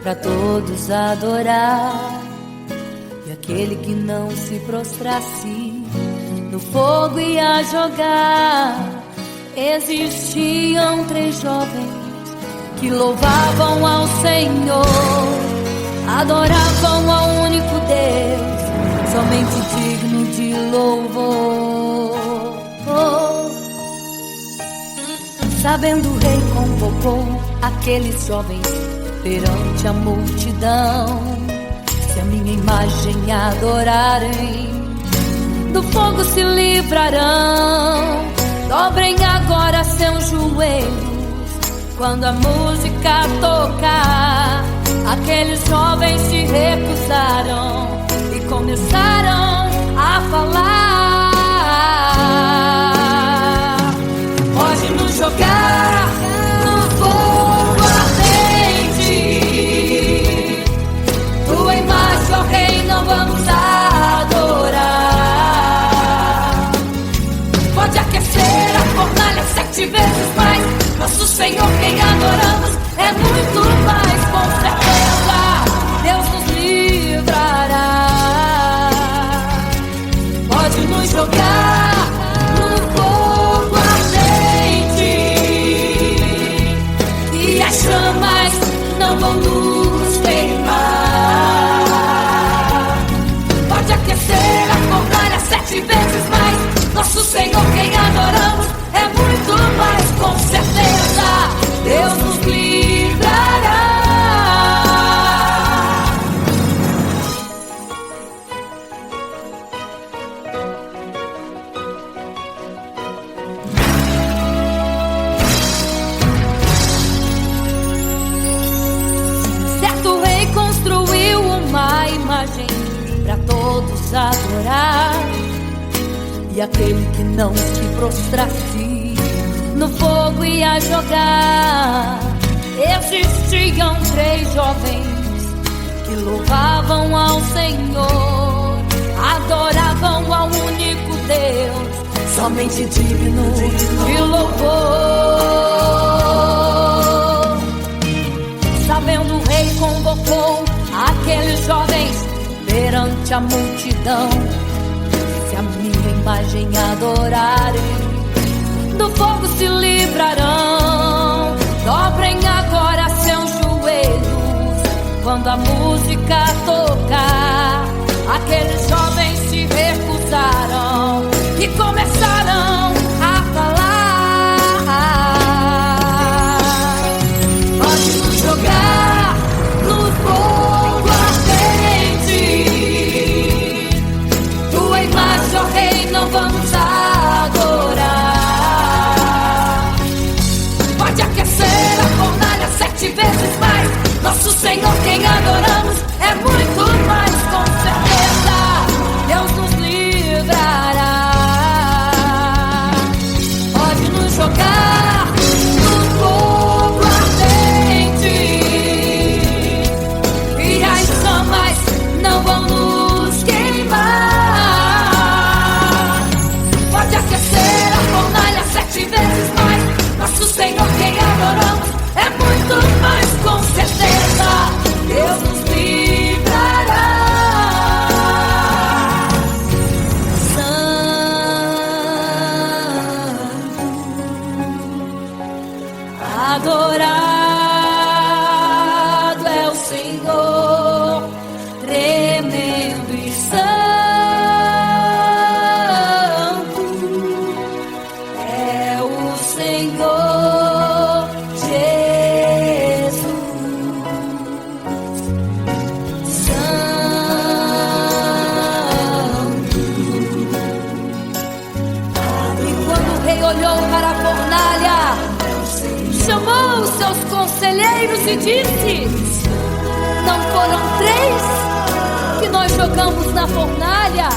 pra todos adorar. E aquele que não se prostrasse no fogo ia jogar. Existiam 3 jovens que louvavam ao Senhor, adoravam ao único Deus, somente digno de louvor. Sabendo o rei convocou aqueles jovens perante a multidão. Se a minha imagem adorarem, do fogo se livrarão. Dobrem agora seus joelhos quando a música tocar. Aqueles jovens se recusaram e começaram a falar. Pode nos jogar no fogo ardente, tua imagem, ó Rei, não vamos adorar. Pode aquecer a fornalha 7 vezes mais. Nosso Senhor, quem adoramos, é muito mais. Com certeza Deus nos livrará. Pode nos jogar no fogo ardente e as chamas não vão nos queimar. Pode aquecer a fornalha 7 vezes mais. Nosso Senhor, quem adoramos, é muito mais. Com certeza Deus nos livrará. Certo rei construiu uma imagem para todos adorar. E aquele que não se prostrasse no fogo ia jogar. Existiam 3 jovens que louvavam ao Senhor, adoravam ao único Deus, somente digno de louvor. Sabendo o rei convocou aqueles jovens perante a multidão. Se a minha imagem adorarem, do fogo se livrarão. Dobrem agora seus joelhos quando a música tocar. Aqueles jovens se recusaram e começaram a falar. Pode nos jogar no fogo ardente, tua imagem, ó Rei, não vamos adorar. Pode aquecer a fornalha 7 vezes mais. Nosso Senhor, quem adoramos, é muito mais. Com certeza Deus nos livrará. Pode nos jogar no fogo ardente e as chamas não vão nos queimar. Pode aquecer a fornalha 7 vezes mais. Nosso Senhor, quem adoramos, é muito mais. Com certeza Deus nos livrará. Santo, adorado é o Senhor, tremendo e santo é o Senhor Jesus. Santo. E quando o rei olhou para a fornalha, chamou os seus conselheiros e disse: não foram 3 que nós jogamos na fornalha,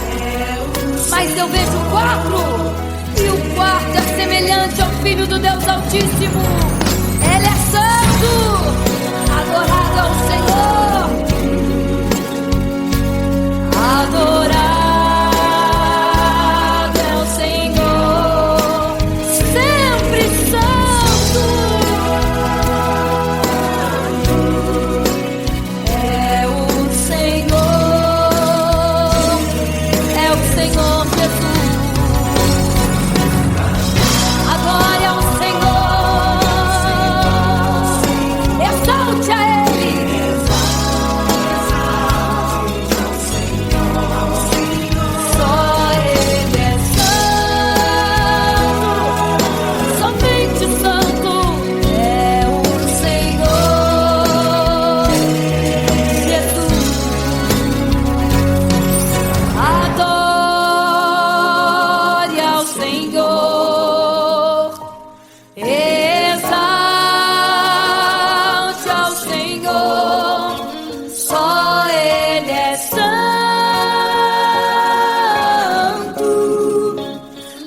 mas eu vejo 4, e o quarto é semelhante ao Filho do Deus Altíssimo. Ele é santo, adorado ao Senhor, adorado é o Senhor, sempre santo. Senhor, só Ele é santo,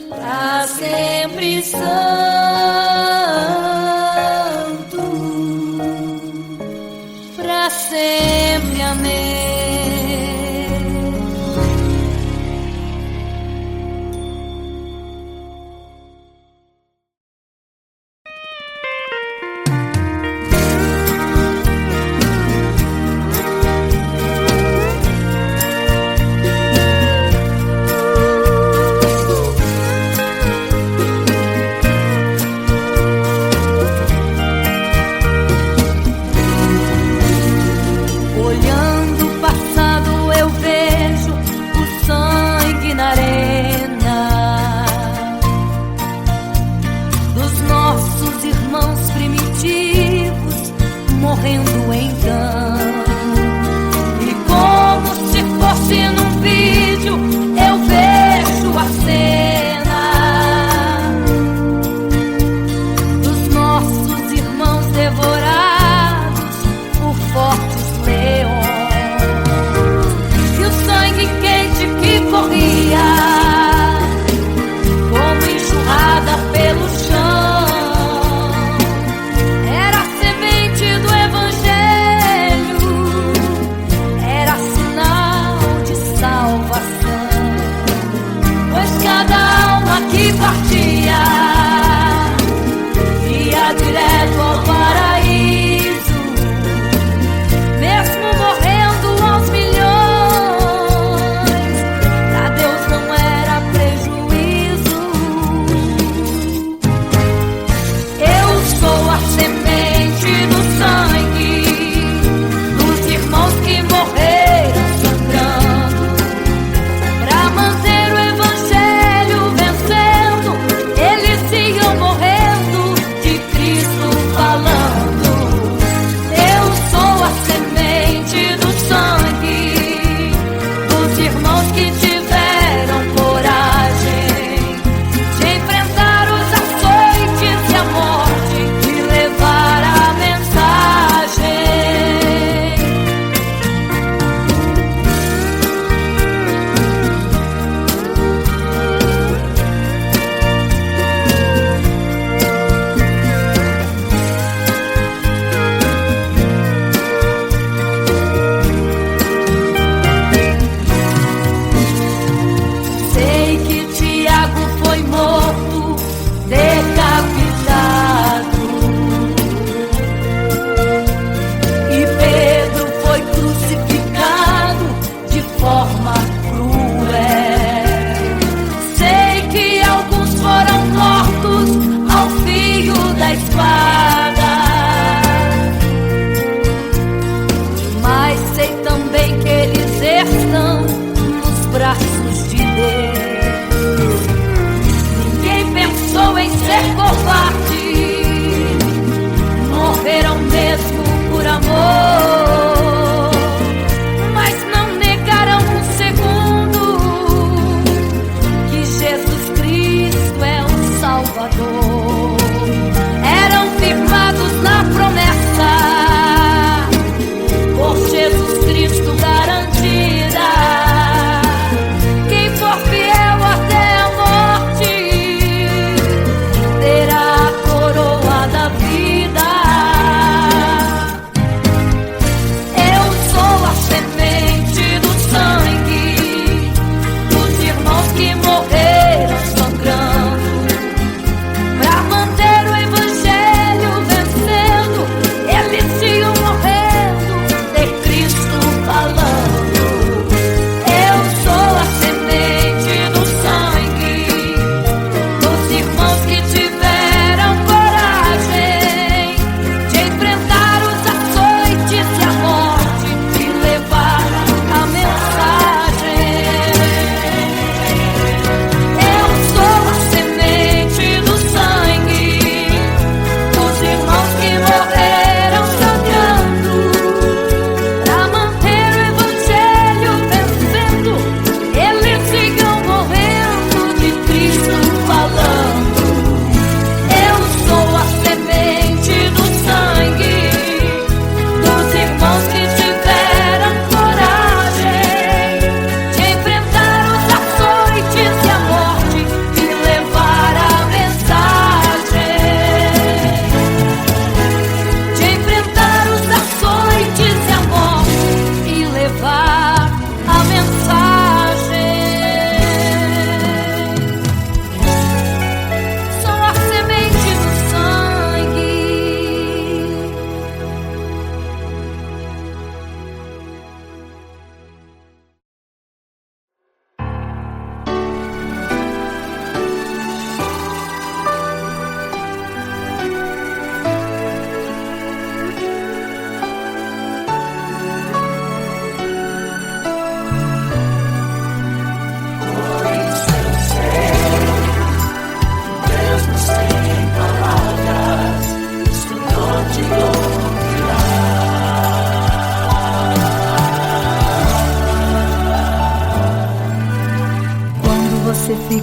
pra sempre santo, pra sempre. Amém. Olhando o passado eu vejo o sangue na arena dos nossos irmãos primitivos morrendo então. E como se fosse num vídeo eu vejo a cena dos nossos irmãos devorados por fortes leões, e o sangue quente que corria como enxurrada pelo chão era a semente do Evangelho, era sinal de salvação, pois cada alma que partia ia direto ao paraíso,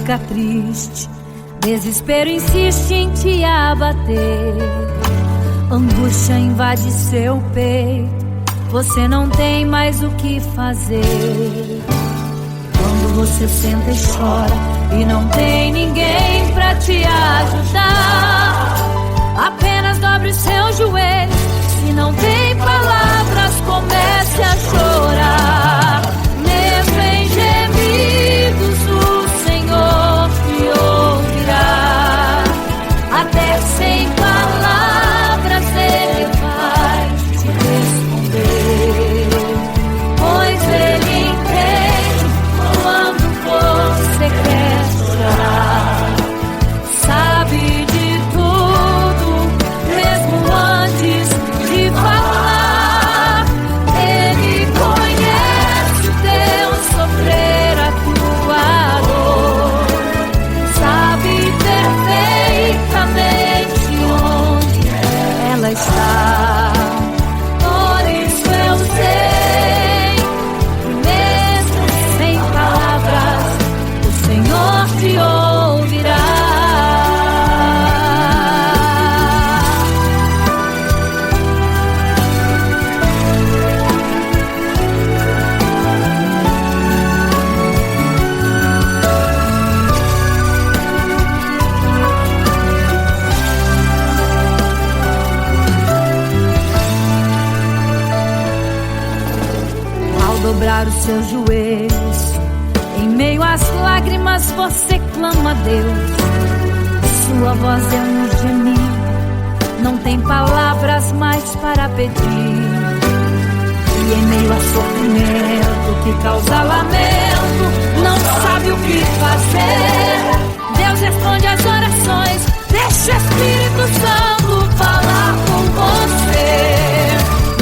fica triste, desespero insiste em te abater, angústia invade seu peito, você não tem mais o que fazer. Quando você senta e chora e não tem ninguém pra te ajudar, apenas dobre os seus joelhos. Se não tem palavras, comece a chorar. Mesmo em gemidos, o Senhor te ouvirá. Até sem palavras Ele vai te responder, pois Ele entende quando você quer chorar. Sabe de tudo, mesmo antes de falar. Ele conhece o teu sofrer, a tua dor. Sabe perfeitamente onde ela está. Por isso eu sei que mesmo sem palavras o Senhor te ouvirá. Ao dobrar os seus joelhos, em meio às lágrimas você clama a Deus. Sua voz é um gemido, não tem palavras mais para pedir. E em meio a sofrimento que causa lamento, não sabe o que fazer. Deus responde às orações, deixa o Espírito Santo falar com você.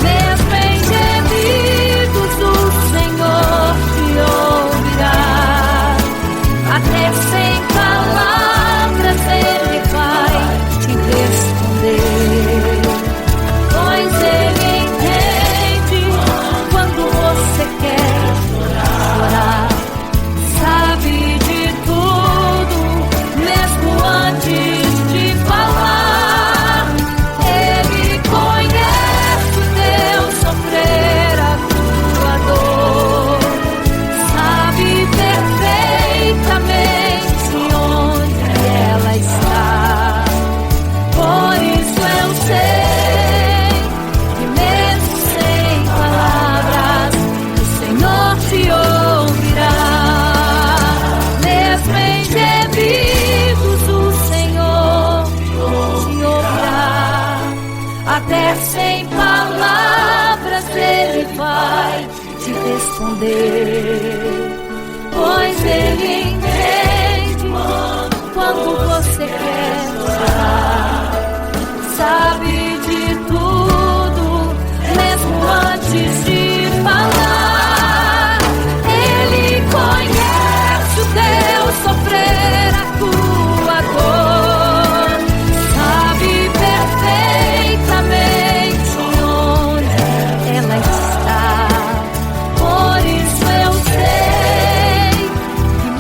Mesmo em gemidos, o Senhor te ouvirá. Até sem palavras Ele vai te responder, pois Ele entende quando você quer chorar. Sabe de tudo, mesmo antes de falar. Ele conhece o teu sofrer, a tua dor. Sabe perfeitamente onde ela está. Por isso eu sei que mesmo sem palavras o Senhor te ouvirá. Mesmo em gemidos o Senhor te ouvirá. Até sem palavras Ele vai te responder, pois Ele entende quando você quer chorar. Sabe de tudo, mesmo antes de falar. Ele conhece o teu sofrer, a tua dor. Sabe perfeitamente onde ela está. Por isso eu sei que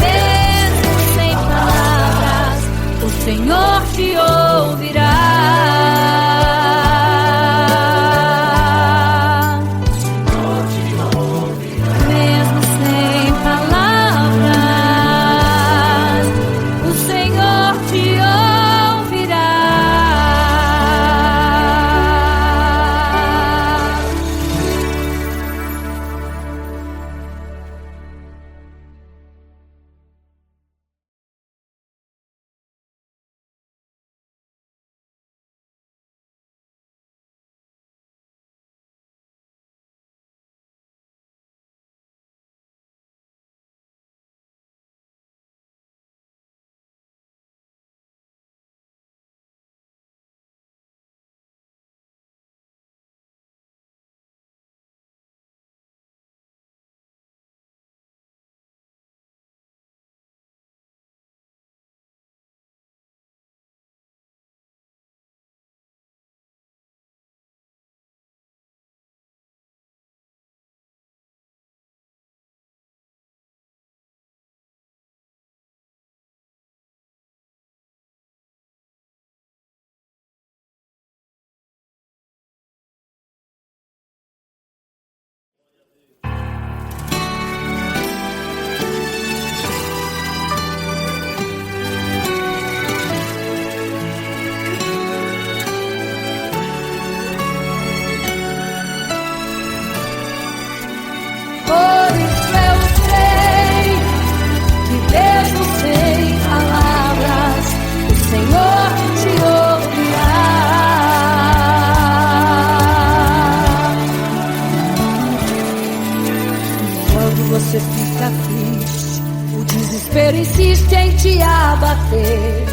você fica triste, o desespero insiste em te abater.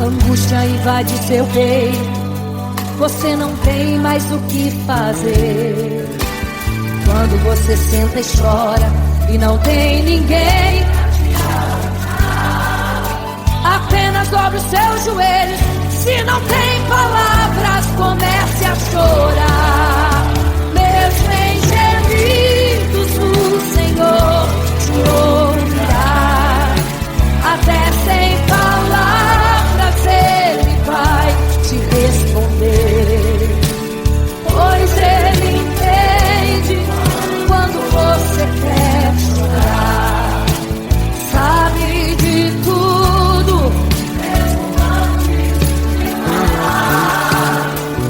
Angústia invade seu peito, você não tem mais o que fazer. Quando você senta e chora e não tem ninguém, apenas dobre os seus joelhos. Se não tem palavras, comece a chorar. Mesmo em gemidos, o Senhor te ouvirá. Até sem palavras Ele vai te responder, pois Ele entende quando você quer chorar. Sabe de tudo,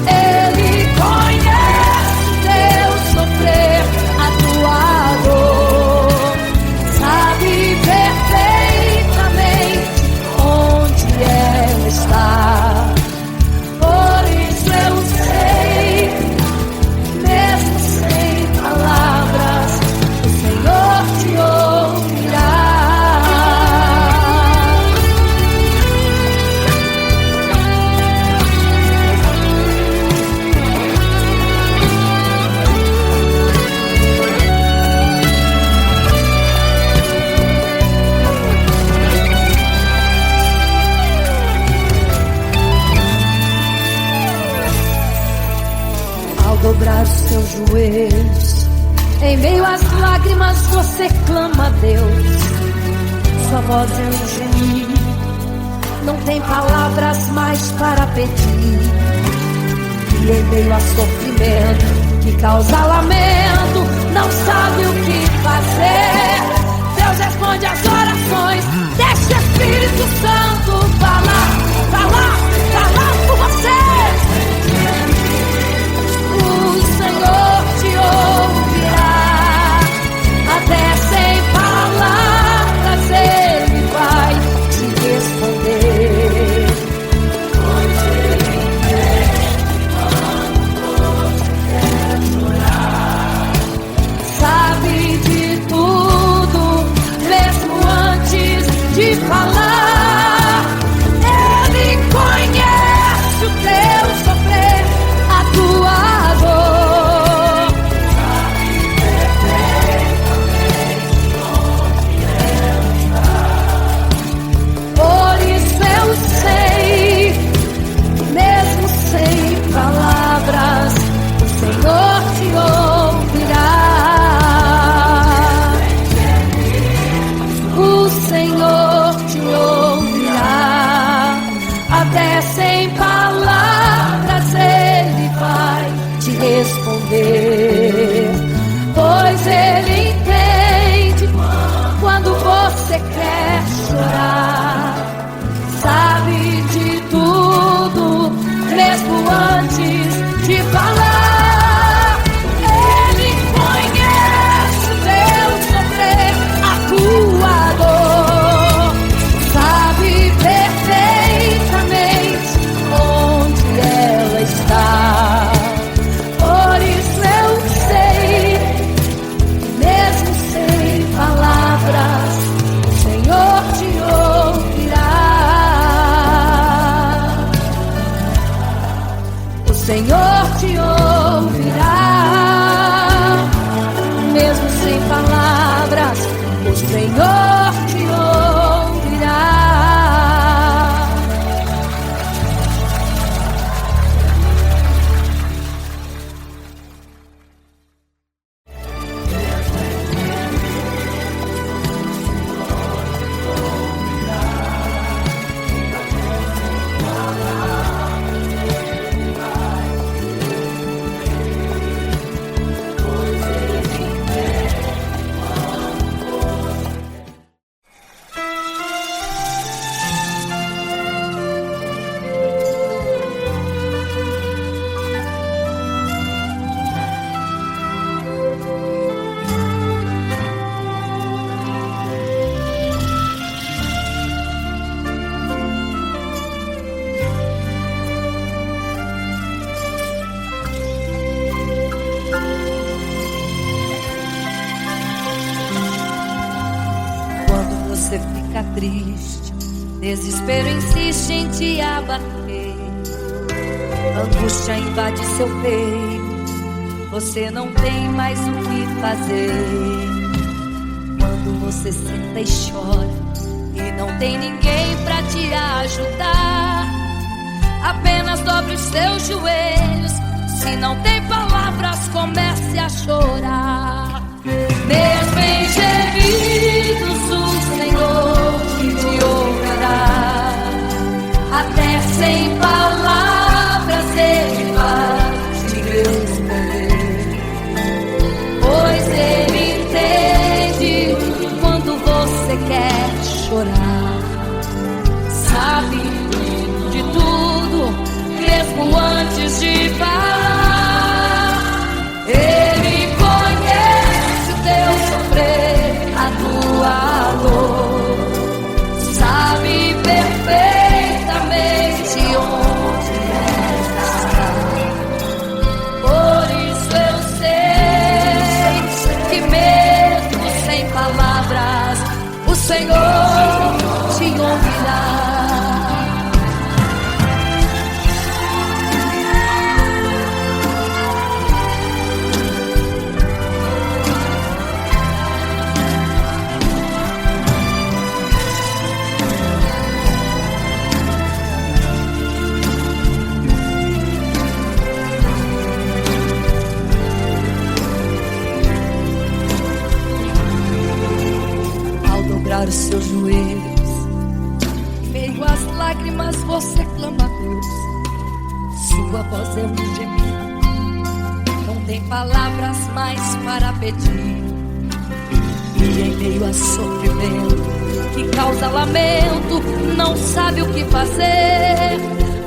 Ele conhece teu sofrer, a tua dor. Sabe perfeitamente onde ela está. Por isso eu sei, mesmo sem palavras, o Senhor te ouvirá. Ao dobrar os teus joelhos, em meio às lágrimas você clama a Deus. Sua voz é um gemido, não tem palavras mais para pedir. E em meio a sofrimento que causa lamento, não sabe o que fazer. Deus responde às orações, deixa o Espírito Santo falar, falar, falar por você. O Senhor te ouvirá, até sem palavras Ele vai te responder. Pois Ele entende quando você quer chorar. você fica triste, desespero insiste em te abater, angústia invade seu peito, você não tem mais o que fazer. Quando você senta e chora e não tem ninguém pra te ajudar, apenas dobre os seus joelhos. Se não tem palavras, comece a chorar. Mesmo em gemidos, o Senhor te ouvirá. Até sem palavras Ele vai te responder, pois Ele entende quando você quer chorar. Sabe de tudo, mesmo antes de falar. Ele conhece o teu sofrer, a tua dor, sabe perfeitamente onde está. Por isso eu sei que mesmo sem palavras o Senhor te ouvirá. Os seus joelhos, em meio às lágrimas você clama a Deus. Sua voz é um gemido, não tem palavras mais para pedir. E em meio a sofrimento que causa lamento, não sabe o que fazer.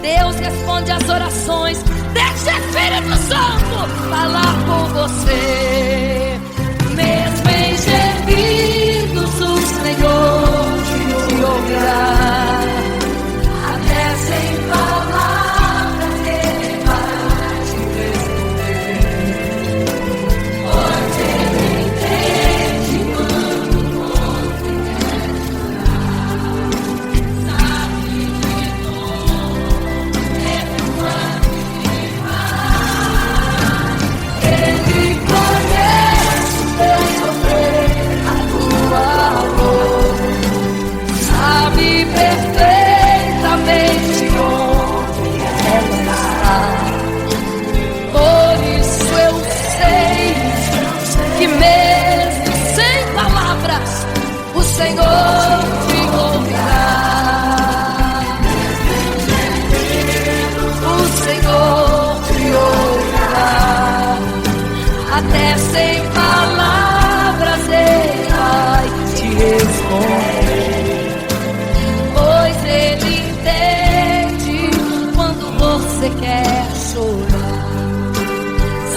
Deus responde às orações, deixa o Espírito Santo falar com você. Mesmo em gemidos o Senhor te ouvirá. Até sem palavras Ele vai te responder, pois Ele entende quando você quer chorar. Sabe de tudo, mesmo antes de falar. Ele conhece o teu sofrer, a tua dor, sabe perfeitamente onde ela está. Por isso eu sei que mesmo sem palavras o Senhor te ouvirá. O Senhor te ouvirá. Até sem palavras Ele vai te responder, pois Ele entende quando você quer chorar.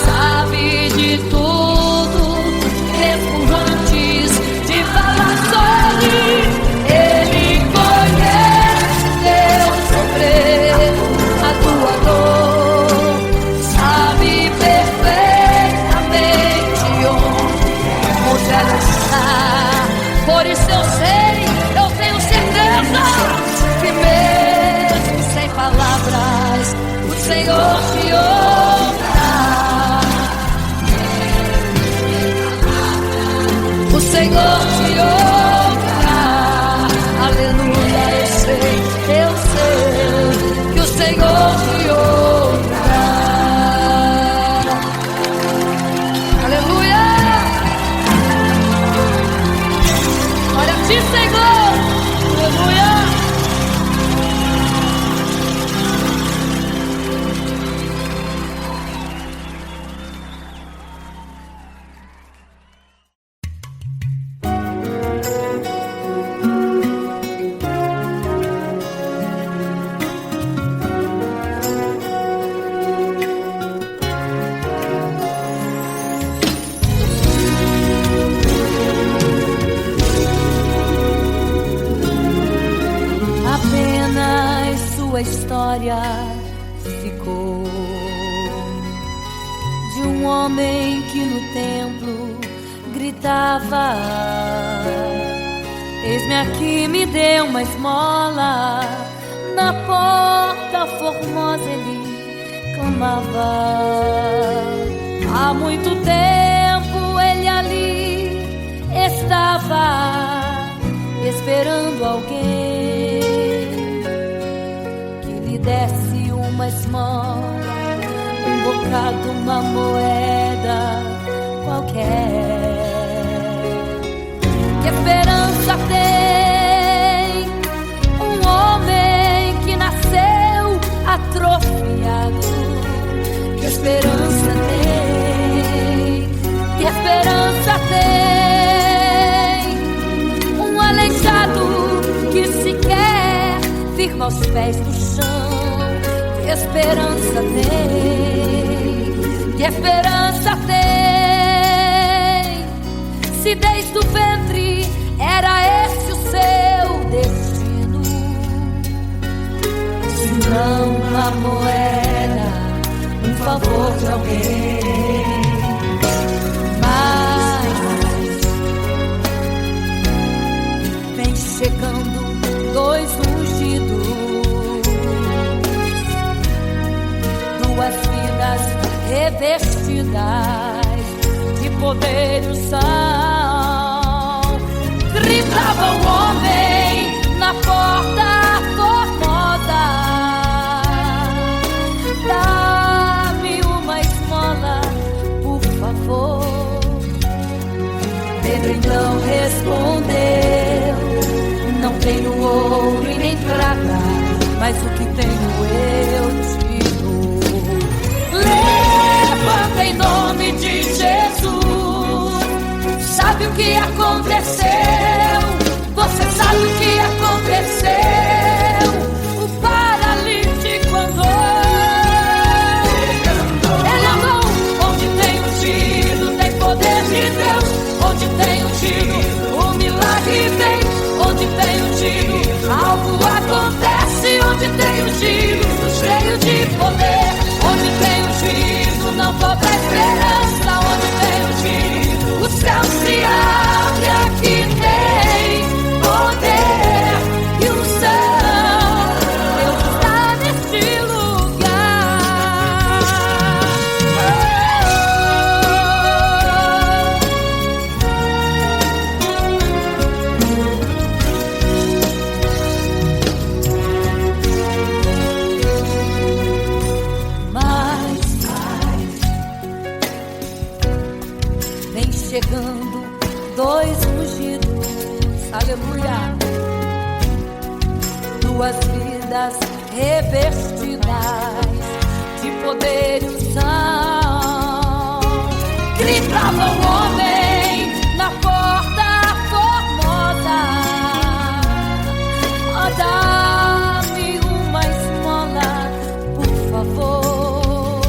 Sabe de tudo, mesmo antes de falar sobre. Ele conhece teu sofrer, a tua dor, sabe perfeitamente onde ela está. Por isso eu sei, eu tenho certeza que mesmo sem palavras o Senhor te ouvirá. O Senhor te ouvirá. Aleluia, eu sei que o Senhor te ouvirá. Aleluia. Olha a ti, Senhor. Aleluia. Sua história ficou de um homem que no templo gritava: Eis-me aqui, me deu uma esmola. Na porta formosa ele clamava. Há muito tempo ele ali estava, esperando alguém que lhe desse uma esmola, um bocado, uma moeda qualquer. Que esperança tem um homem que nasceu atrofiado? Que esperança tem? Que esperança tem um aleijado que sequer firma os pés no chão? Que esperança tem? Que esperança tem? Se desde o ventre era esse o seu destino, se não uma moeda, um favor de alguém. Mas vem chegando dois ungidos, duas vidas revestidas de poder e unção. Gritava o homem na porta formosa: dá-me uma esmola, por favor. Pedro então respondeu: não tenho ouro e nem prata, mas o que tenho eu te dou. Levanta em nome de Jesus. Sabe o que aconteceu? Você sabe o que aconteceu? O paralítico andou. Ele andou. Onde tem ungido, tem poder de Deus. Onde tem ungido, o milagre vem. Onde tem ungido, algo acontece. Onde tem ungido, cheio de poder. Onde tem ungido, não falta esperança. Onde tem ungido, o céu se abre. Aqui tem poder e unção. Deus está neste lugar. Mas vem chegando dois ungidos, aleluia, duas vidas revestidas de poder e unção. Gritava o homem na porta formosa: oh, dá-me uma esmola, por favor.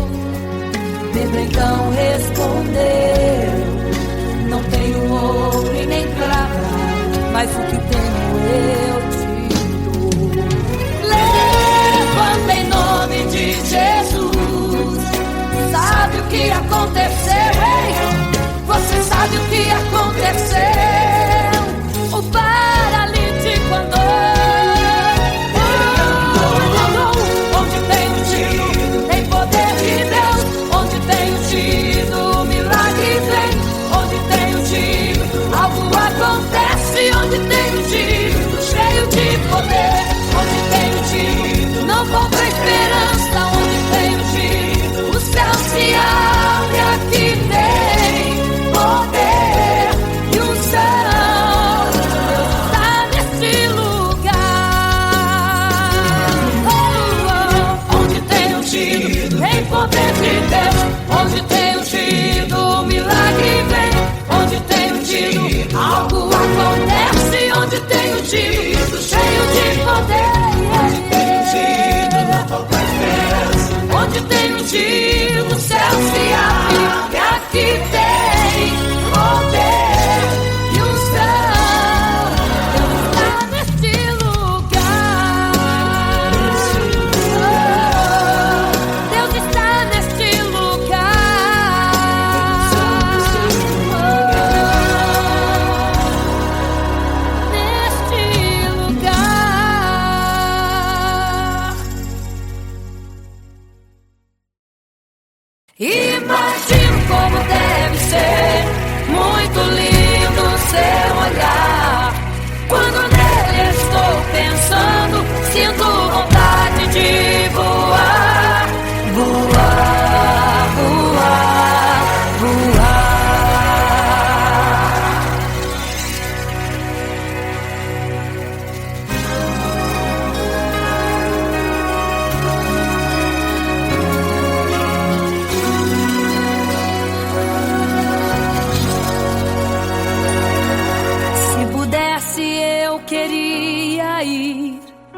Pedro então respondeu: não tenho ouro e nem prata, mas o que tenho eu te dou. Levanta em nome de Jesus. Sabe o que aconteceu, hein? Você sabe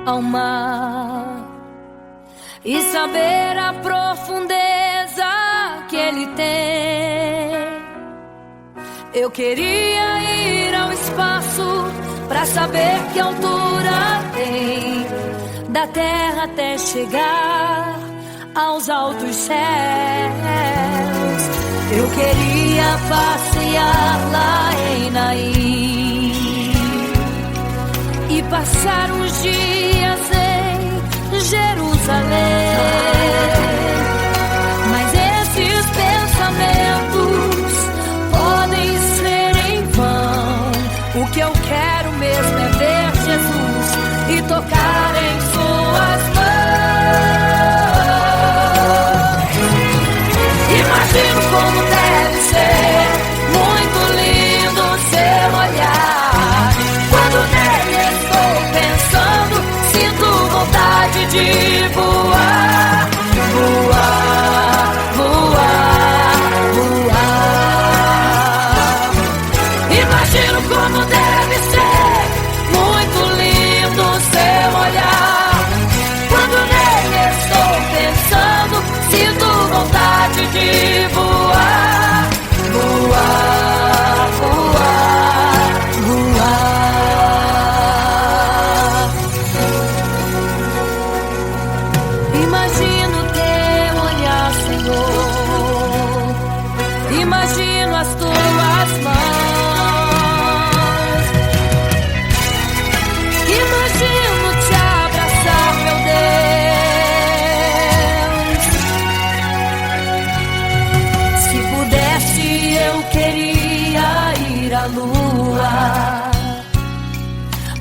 ao mar e saber a profundeza que ele tem. Eu queria ir ao espaço pra saber que altura tem, da terra até chegar aos altos céus. Eu queria passear lá em Naim e passar uns dias em Jerusalém. Mas esses pensamentos podem ser em vão. O que eu quero mesmo é ver Jesus e tocar em suas mãos. Imagino como deve ser muito lindo seu olhar. Quando nele estou pensando, sinto vontade de voar, voar, voar, voar. Imagino como deve ser muito lindo seu olhar. Quando nele estou pensando, sinto vontade de voar, voar, voar, voar. Imagino teu olhar, Senhor. Imagino as tuas mãos. Imagino te abraçar, meu Deus. Se pudesse, eu queria ir à lua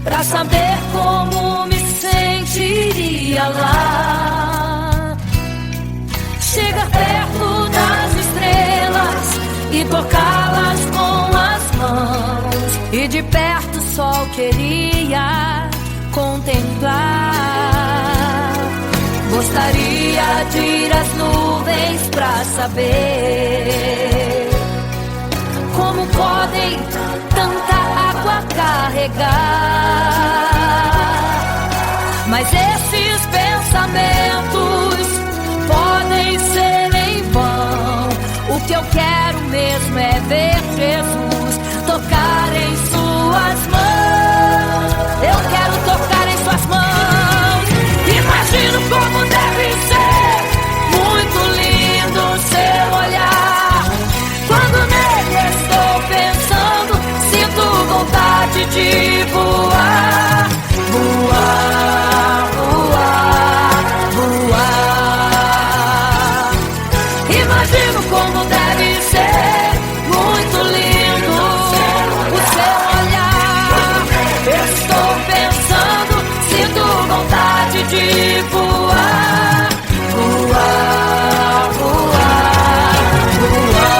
pra saber como me sentiria lá. Chegar perto das estrelas e tocá-las com as mãos, e de perto só queria contemplar. Gostaria de ir às nuvens pra saber como podem tanta água carregar. Mas esses pensamentos podem ser em vão. O que eu quero mesmo é ver Jesus tocar em suas mãos. Eu quero tocar em suas mãos. Imagino como deve ser muito lindo seu olhar. Quando nele estou pensando, sinto vontade de voar, voar, voar, voar. Imagino como deve ser muito lindo o seu olhar. Estou pensando, sinto vontade de voar, voar, voar, voar.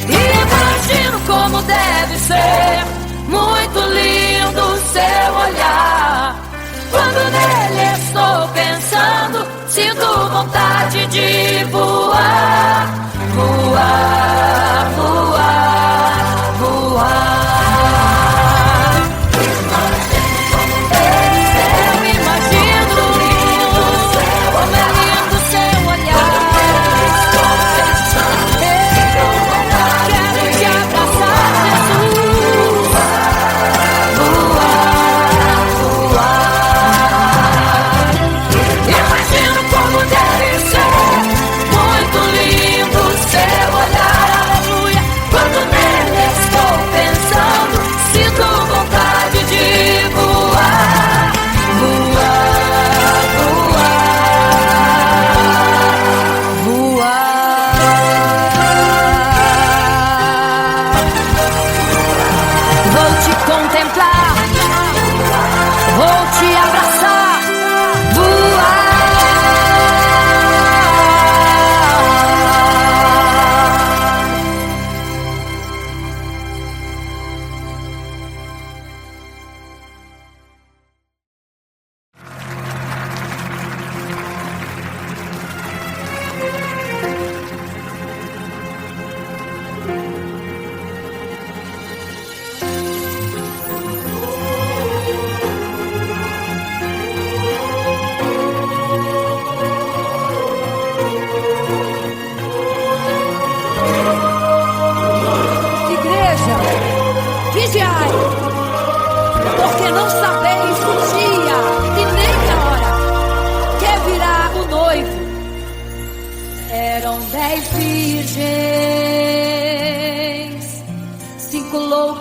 Imagino como deve ser muito lindo o seu olhar. Quando nele estou pensando, sinto vontade de voar, voar, voar, voar. Eu imagino como é lindo o seu olhar. Quero te abraçar, Jesus. Voar, voar. Imagino como deve ser muito lindo o seu olhar, aleluia. Quando nele estou pensando, sinto vontade de voar, voar, voar, voar. Vou te contemplar, vou te abraçar, voar.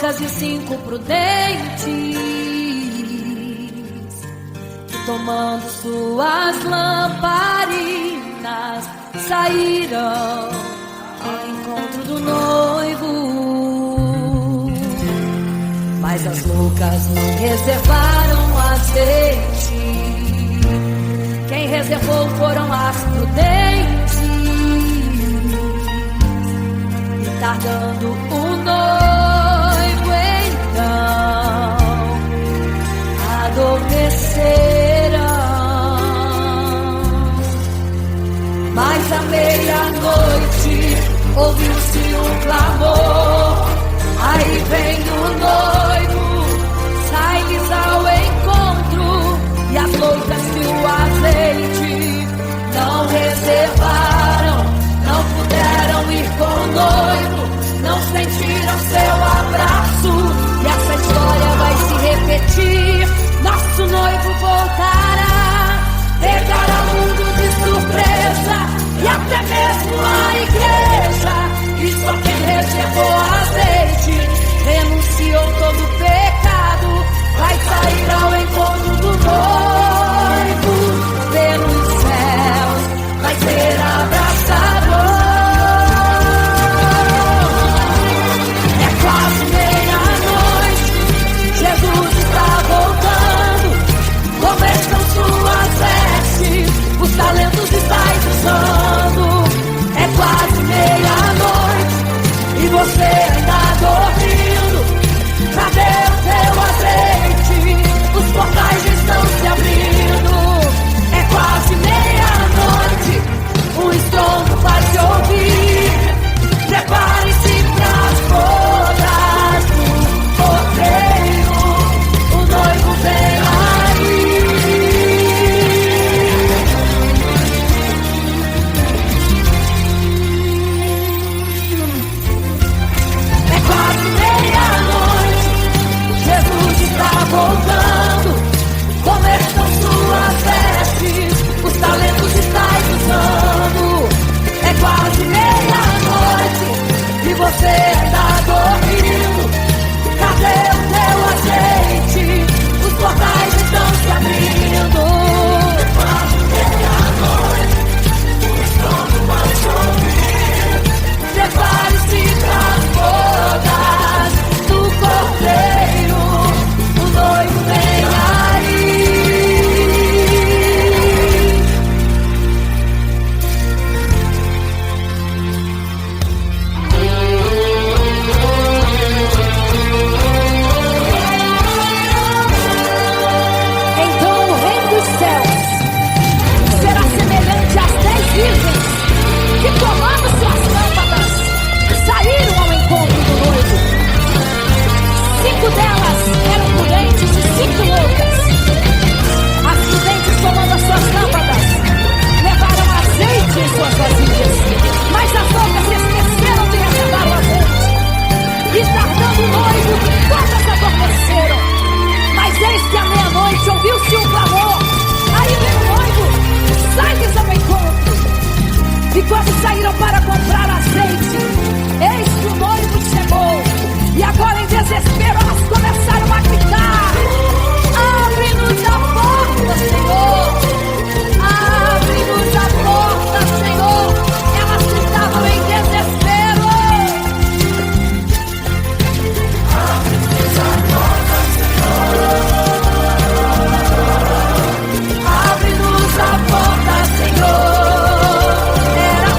loucas e 5 prudentes, que tomando suas lamparinas saíram ao encontro do noivo. Mas as loucas não reservaram azeite, quem reservou foram as prudentes. E tardando o noivo então adormeceram. Mas à meia-noite ouviu-se um clamor, aí vem o noivo, sai-lhes ao encontro. E as loucas que o azeite não reservaram, não puderam ir com o noivo, não sentiram seu abraço. E essa história vai se repetir, nosso noivo voltará, pegará o mundo de surpresa, e até mesmo a igreja. E só quem reservou azeite, renunciou todo o pecado, vai sair ao encontro do noivo. Pelos céus vai ser abraçador. É quase meia-noite, Jesus está voltando. Como estão suas vestes? Os talentos estáis usando. É quase meia-noite e você ainda dormindo. Cadê o teu azeite? Os portais estão se abrindo. É quase meia-noite, o estrondo vai se ouvir. Prepare-se pras bodas do cordeiro, o noivo vem aí. É quase meia-noite, Jesus está voltando. Como estão suas vestes? Os talentos estáis usando. É quase meia-noite e você está dormindo. Cadê o teu azeite? Os portais estão se abrindo. É quase meia-noite, o estrondo vai se ouvir. Prepare-se pras bodas do cordeiro, o noivo vem aí. Então o reino dos céus será semelhante às 10 virgens que, tomando suas lâmpadas, saíram ao encontro do noivo. 5 delas eram prudentes e 5 loucas. As prudentes, tomando as suas lâmpadas, levaram azeite em suas vasilhas, mas as loucas esqueceram de reservar o azeite. E tardando o noivo, todas adormeceram. Mas eis que à meia-noite ouviu-se um clamor, aí vem o noivo, sai-lhes ao encontro. E quando saíram para comprar azeite, eis que o noivo chegou. E agora, em desespero, elas começaram a gritar: abre-nos a porta, Senhor! Abre-nos a porta, Senhor! Elas gritavam em desespero. Abre-nos a porta, Senhor! Abre-nos a porta, Senhor! Era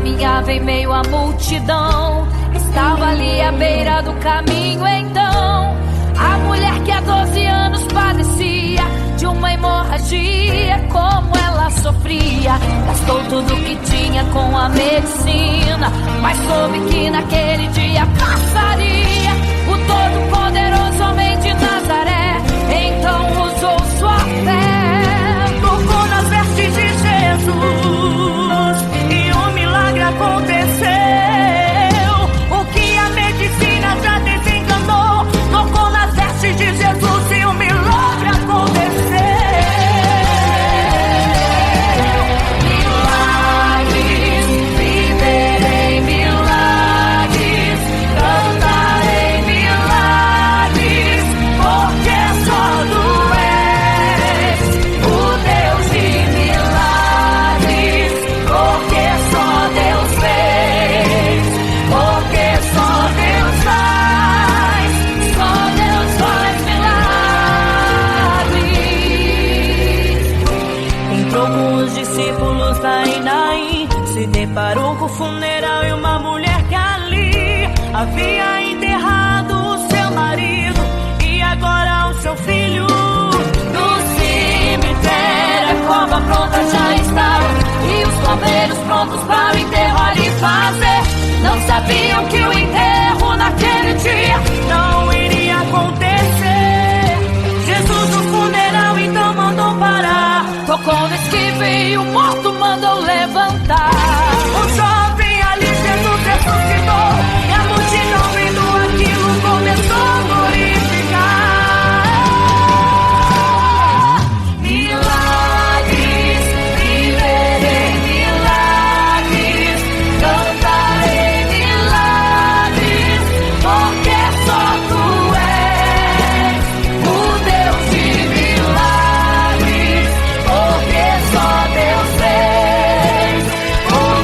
caminhava em meio à multidão. Estava ali à beira do caminho então a mulher que há 12 anos padecia de uma hemorragia. Como ela sofria, gastou tudo que tinha com a medicina, mas soube que naquele dia passaria. O todo-poderoso homem de Nazaré então usou sua fé, tocou nas vestes de Jesus e um milagre aconteceu. O que a medicina já desenganou, tocou nas vestes de Jesus e um milagre aconteceu. Milagres, viverei milagres, cantarei milagres, porque só tu és o Deus de milagres, porque só Deus fez, porque só Deus faz milagres. Entrou com os discípulos lá em Naim, se deparou com o funeral e uma mulher que ali havia enterrado o seu marido e agora o seu filho. No cemitério a cova pronta já estava e os bombeiros prontos para o enterro ali fazer. Não sabiam que o enterro naquele dia não iria acontecer. Jesus no funeral então mandou parar, tocou no esquive e o morto mandou levantar. o jovem ali Jesus ressuscitou e a multidão vendo aquilo começou a glorificar. Milagres, viverei milagres, cantarei milagres, porque só tu és o Deus de milagres, porque só Deus fez, porque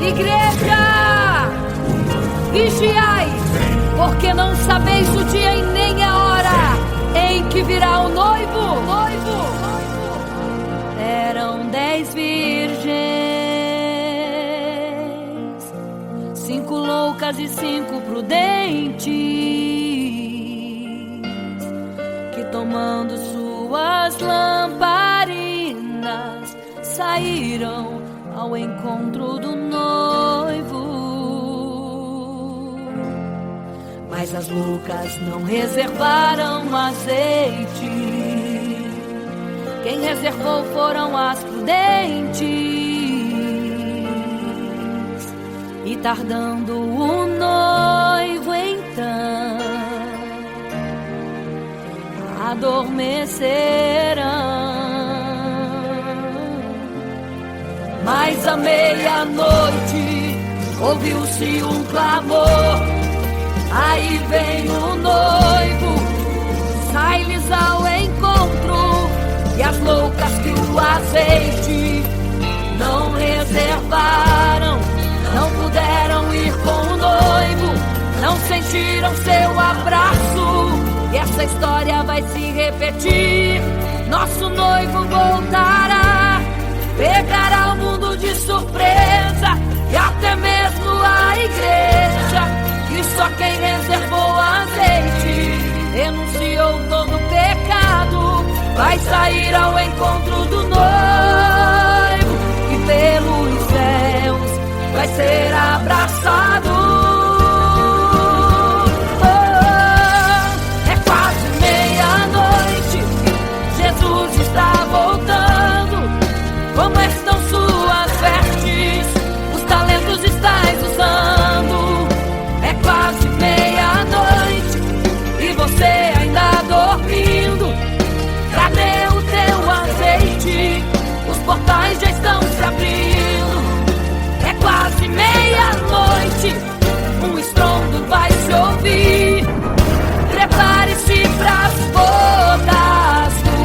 Igreja, vigiai, porque não sabeis o dia e nem a hora em que virá o noivo. Eram 10 virgens, 5 loucas e 5 prudentes, que tomando suas lamparinas saíram ao encontro do noivo. Mas as loucas não reservaram azeite. Quem reservou foram as prudentes. E tardando o noivo então, adormecerão. Mas à meia-noite ouviu-se um clamor: aí vem o noivo, sai-lhes ao encontro. E as loucas que o azeite não reservaram, não puderam ir com o noivo, não sentiram seu abraço. E essa história vai se repetir. Nosso noivo voltará, pegará o mundo de surpresa, e até mesmo a igreja. E só quem reservou azeite, renunciou todo pecado, vai sair ao encontro do noivo, e pelos céus vai ser abraçado. É quase meia-noite, Jesus está voltando. Como estão suas vestes? Os talentos estáis usando. É quase meia-noite e você ainda dormindo. Cadê o teu azeite? Os portais já estão se abrindo. É quase meia-noite, um estrondo vai se ouvir. Prepare-se pras bodas do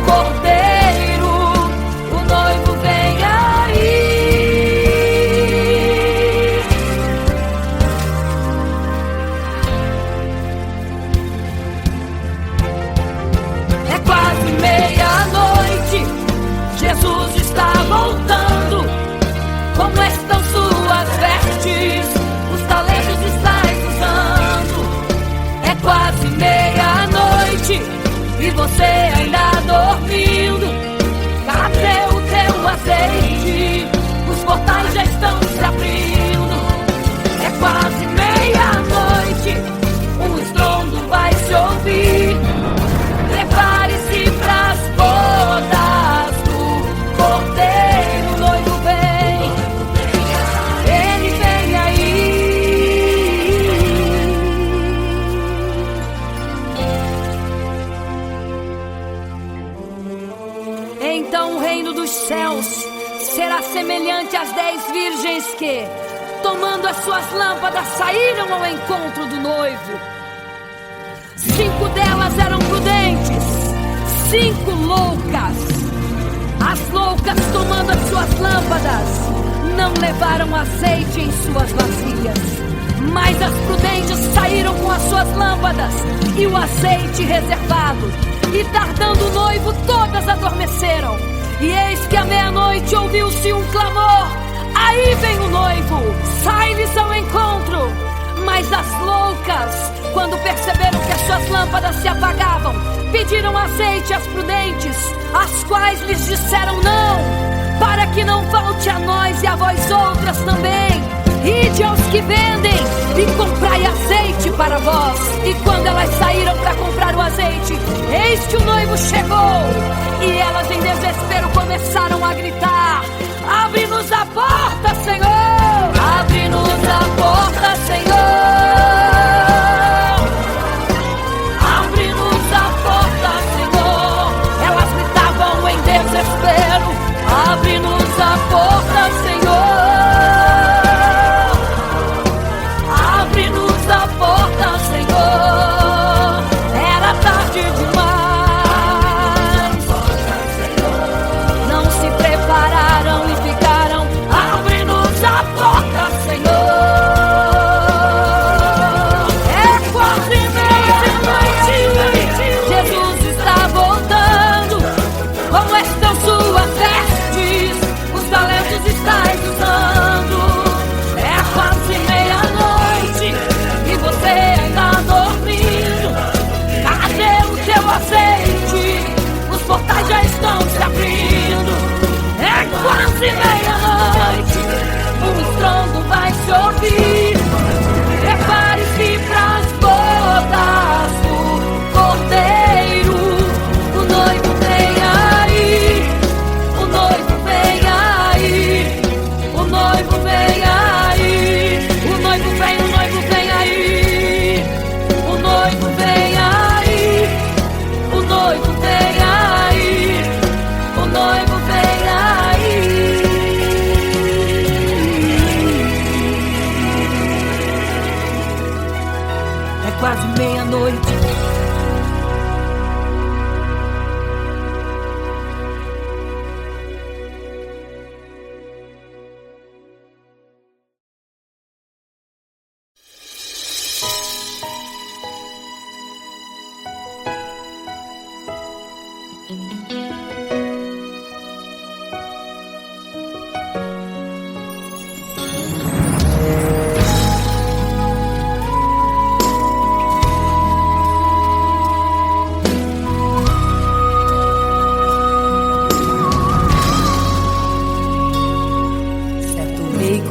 Cordeiro, o noivo vem aí. É quase meia-noite, Jesus está voltando. Como estão suas vestes? Os talentos estáis usando. É quase meia-noite e você ainda dormindo. Cadê o teu azeite? Os portais já estão se abrindo. É quase meia-noite, um estrondo vai se ouvir. Prepare-se pras bodas do Cordeiro, o noivo vem. Ele vem aí. Então o reino dos céus será semelhante às 10 virgens que, tomando as suas lâmpadas, saíram ao encontro do noivo. 5 delas eram prudentes, 5 loucas. As loucas, tomando as suas lâmpadas, não levaram azeite em suas vasilhas. Mas as prudentes saíram com as suas lâmpadas e o azeite reservado. E tardando o noivo, todas adormeceram. E eis que à meia-noite ouviu-se um clamor: aí vem o noivo, sai-lhes ao encontro. Mas as loucas, quando perceberam que as suas lâmpadas se apagavam, pediram azeite às prudentes, as quais lhes disseram: não, para que não falte a nós e a vós outras também. Ide aos que vendem e comprai azeite para vós. E quando elas saíram para comprar o azeite, eis que o noivo chegou. E elas em desespero começaram a gritar: abre-nos a porta, Senhor! Abre-nos a porta, Senhor! Abre-nos a porta, Senhor! Elas gritavam em desespero: abre-nos a porta, Senhor! Abre-nos a porta, Senhor! Era tarde demais. Não se prepararam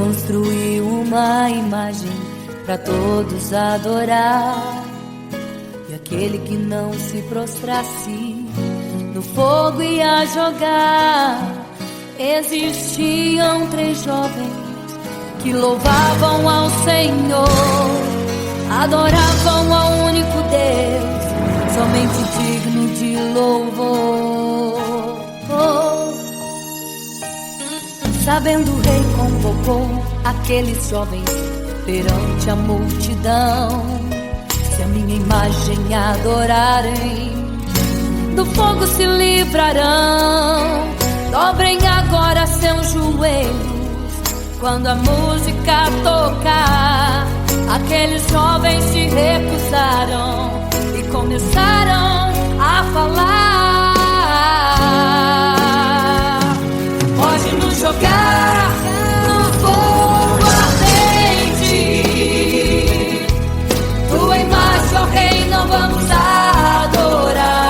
construiu uma imagem para todos adorar. E aquele que não se prostrasse no fogo ia jogar. Existiam 3 jovens que louvavam ao Senhor, adoravam ao único Deus, somente digno de louvor. Sabendo, o rei convocou aqueles jovens perante a multidão. Se a minha imagem adorarem, do fogo se livrarão. Dobrem agora seus joelhos quando a música tocar. Aqueles jovens se recusaram e começaram a falar. Pode nos jogar no fogo ardente, tua imagem, ó Rei, não vamos adorar.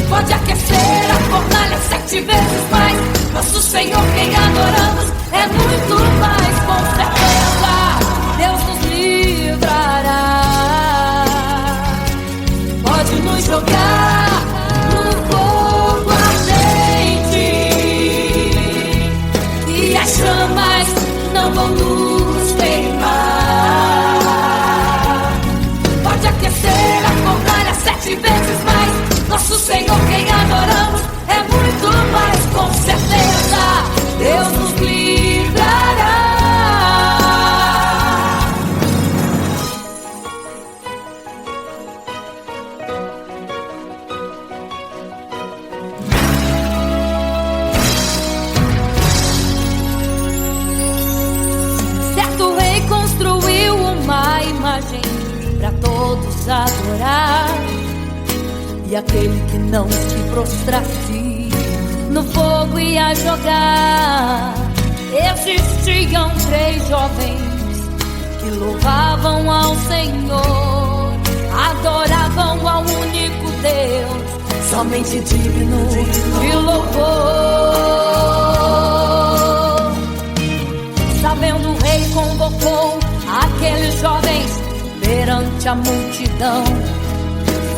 Pode aquecer a fornalha 7 vezes mais. Nosso Senhor, quem adoramos, é muito mais, com certeza Deus nos livrará. Pode nos jogar no fogo ardente e as chamas não vão nos queimar. Pode aquecer a fornalha 7 vezes mais. Nosso Senhor, quem adoramos, é muito mais, com certeza Deus nos livrará. Certo rei construiu uma imagem para todos adorar. E aquele que não se prostrasse no fogo ia jogar. Existiam 3 jovens que louvavam ao Senhor, adoravam ao único Deus, somente digno de louvor. Sabendo, o rei convocou aqueles jovens perante a multidão.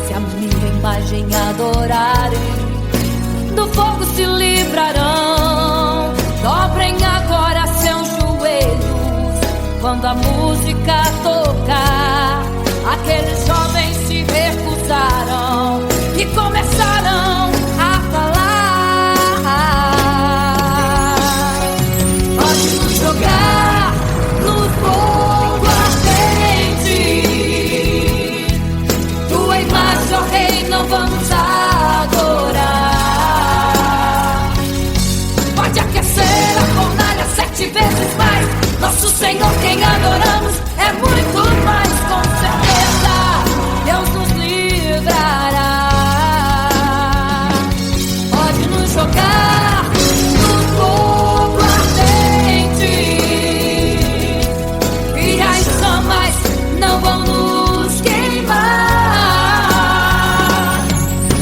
Se a minha imagem adorarem, do fogo se livrarão. Dobrem agora seus joelhos quando a música tocar. Aqueles jovens se recusaram e começaram a falar. Pode nos jogar no fogo ardente, tua imagem, ó Rei, não vamos adorar. Pode aquecer a fornalha 7 vezes mais. Nosso Senhor, quem adoramos, é muito mais, com certeza Deus nos livrará. Pode nos jogar no fogo ardente e as chamas não vão nos queimar.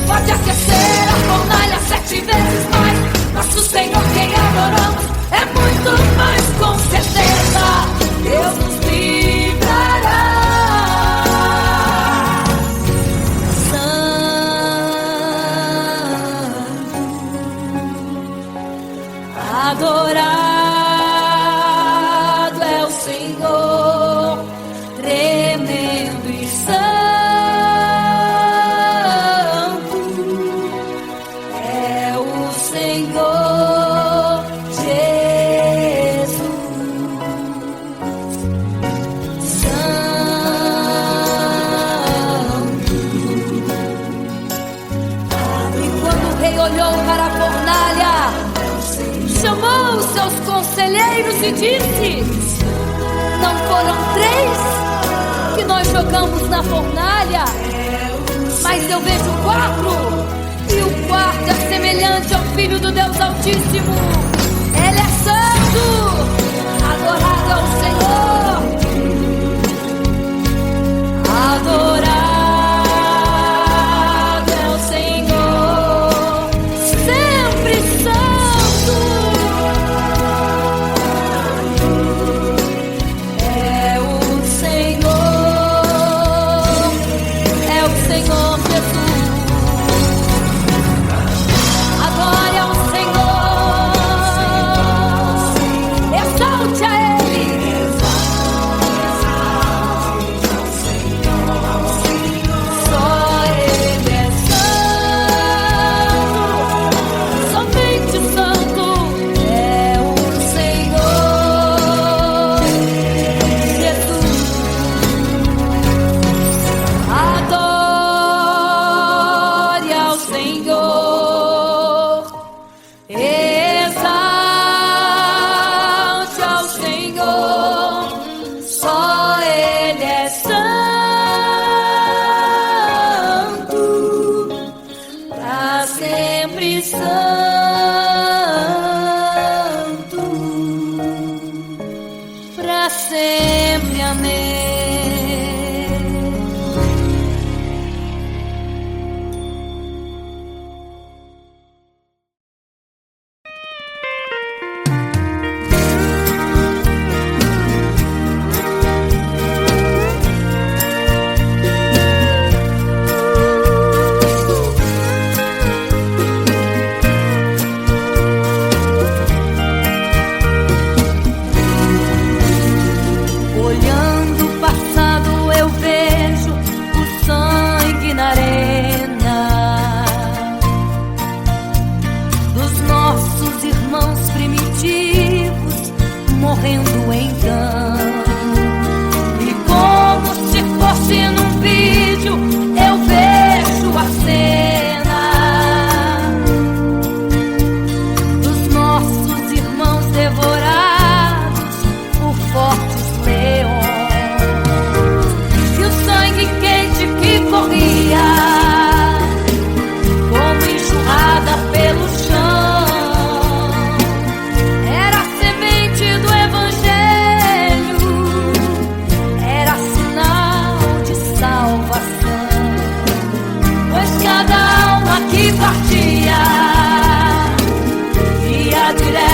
Pode aquecer a fornalha 7 vezes mais. Nosso Senhor, quem adoramos, é muito mais, com certeza Deus nos livrará. Santo, adorado é o Senhor, tremendo e santo é o Senhor Jesus. Santo. E quando o rei olhou para a fornalha, chamou os seus conselheiros e disse: não foram 3 que nós jogamos na fornalha, mas eu vejo 4, e o quarto é semelhante ao Filho do Deus Altíssimo. Ele é santo, adorado ao Senhor, adorado é o Senhor, sempre santo. direto.